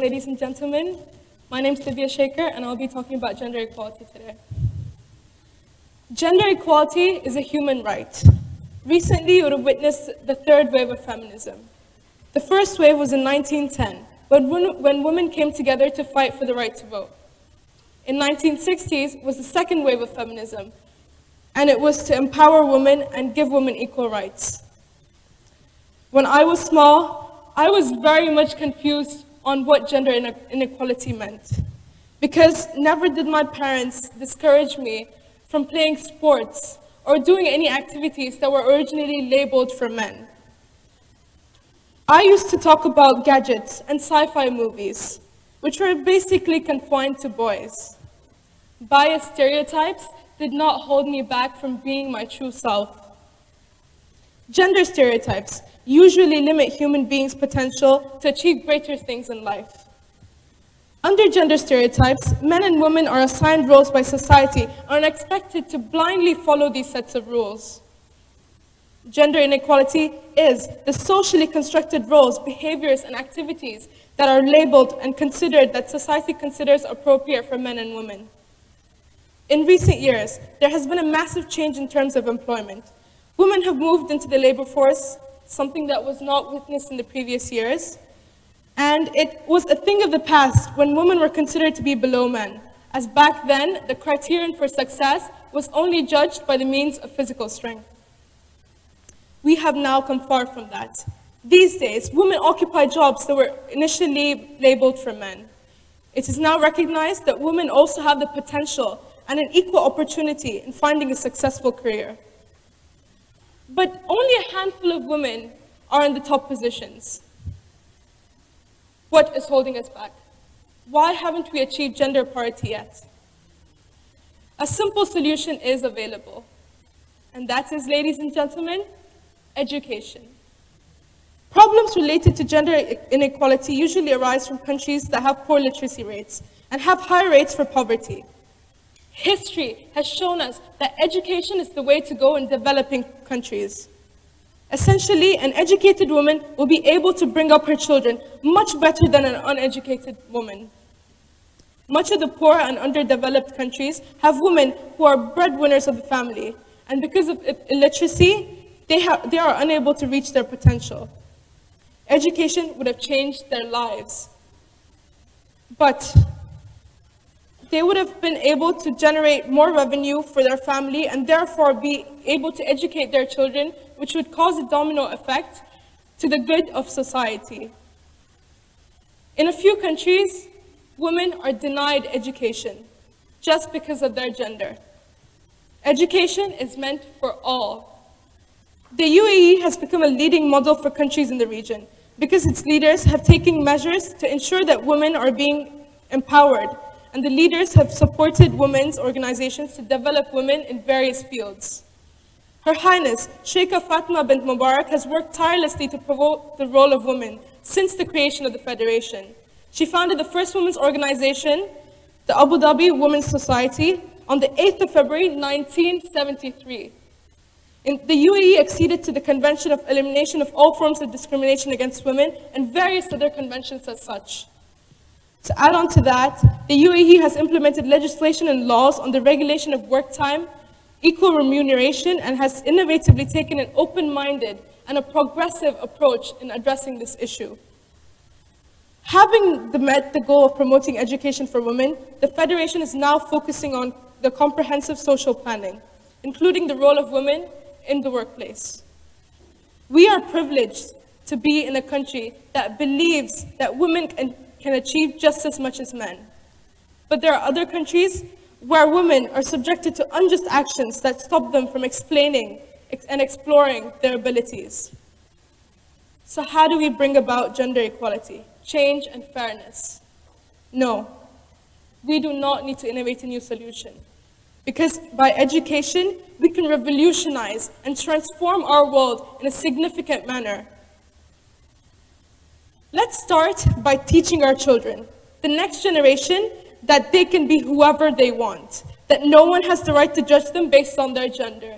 ladies and gentlemen. My name is Divya Ariga, and I'll be talking about gender equality today. Gender equality is a human right. Recently, you would have witnessed the third wave of feminism. The first wave was in 1910, when women came together to fight for the right to vote. In 1960s was the second wave of feminism, and it was to empower women and give women equal rights. When I was small, I was very much confused on what gender inequality meant, because never did my parents discourage me from playing sports or doing any activities that were originally labeled for men. I used to talk about gadgets and sci-fi movies, which were basically confined to boys. Biased stereotypes did not hold me back from being my true self. Gender stereotypes usually limit human beings' potential to achieve greater things in life. Under gender stereotypes, men and women are assigned roles by society and are expected to blindly follow these sets of rules. Gender inequality is the socially constructed roles, behaviors, and activities that are labeled and considered that society considers appropriate for men and women. In recent years, there has been a massive change in terms of employment. Women have moved into the labor force, something that was not witnessed in the previous years. And it was a thing of the past when women were considered to be below men, as back then, the criterion for success was only judged by the means of physical strength. We have now come far from that. These days, women occupy jobs that were initially labeled for men. It is now recognized that women also have the potential and an equal opportunity in finding a successful career. But only a handful of women are in the top positions. What is holding us back? Why haven't we achieved gender parity yet? A simple solution is available, and that is, ladies and gentlemen, education. Problems related to gender inequality usually arise from countries that have poor literacy rates and have high rates for poverty. History has shown us that education is the way to go in developing countries. Essentially, an educated woman will be able to bring up her children much better than an uneducated woman. Much of the poor and underdeveloped countries have women who are breadwinners of the family, and because of illiteracy, they are unable to reach their potential. Education would have changed their lives, but they would have been able to generate more revenue for their family and therefore be able to educate their children, which would cause a domino effect to the good of society. In a few countries, women are denied education just because of their gender. Education is meant for all. The UAE has become a leading model for countries in the region because its leaders have taken measures to ensure that women are being empowered, and the leaders have supported women's organizations to develop women in various fields. Her Highness, Sheikha Fatima bint Mubarak, has worked tirelessly to promote the role of women since the creation of the Federation. She founded the first women's organization, the Abu Dhabi Women's Society, on the 8th of February, 1973. The UAE acceded to the Convention of Elimination of All Forms of Discrimination Against Women and various other conventions as such. To add on to that, the UAE has implemented legislation and laws on the regulation of work time, equal remuneration, and has innovatively taken an open-minded and a progressive approach in addressing this issue. Having met the goal of promoting education for women, the Federation is now focusing on the comprehensive social planning, including the role of women in the workplace. We are privileged to be in a country that believes that women can achieve just as much as men. But there are other countries where women are subjected to unjust actions that stop them from explaining and exploring their abilities. So how do we bring about gender equality, change, and fairness? No, we do not need to innovate a new solution, because by education, we can revolutionize and transform our world in a significant manner. Let's start by teaching our children, the next generation, that they can be whoever they want, that no one has the right to judge them based on their gender.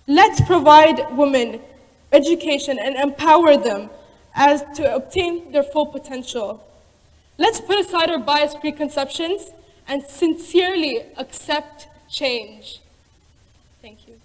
Let's provide women education and empower them as to obtain their full potential. Let's put aside our biased preconceptions and sincerely accept change. Thank you.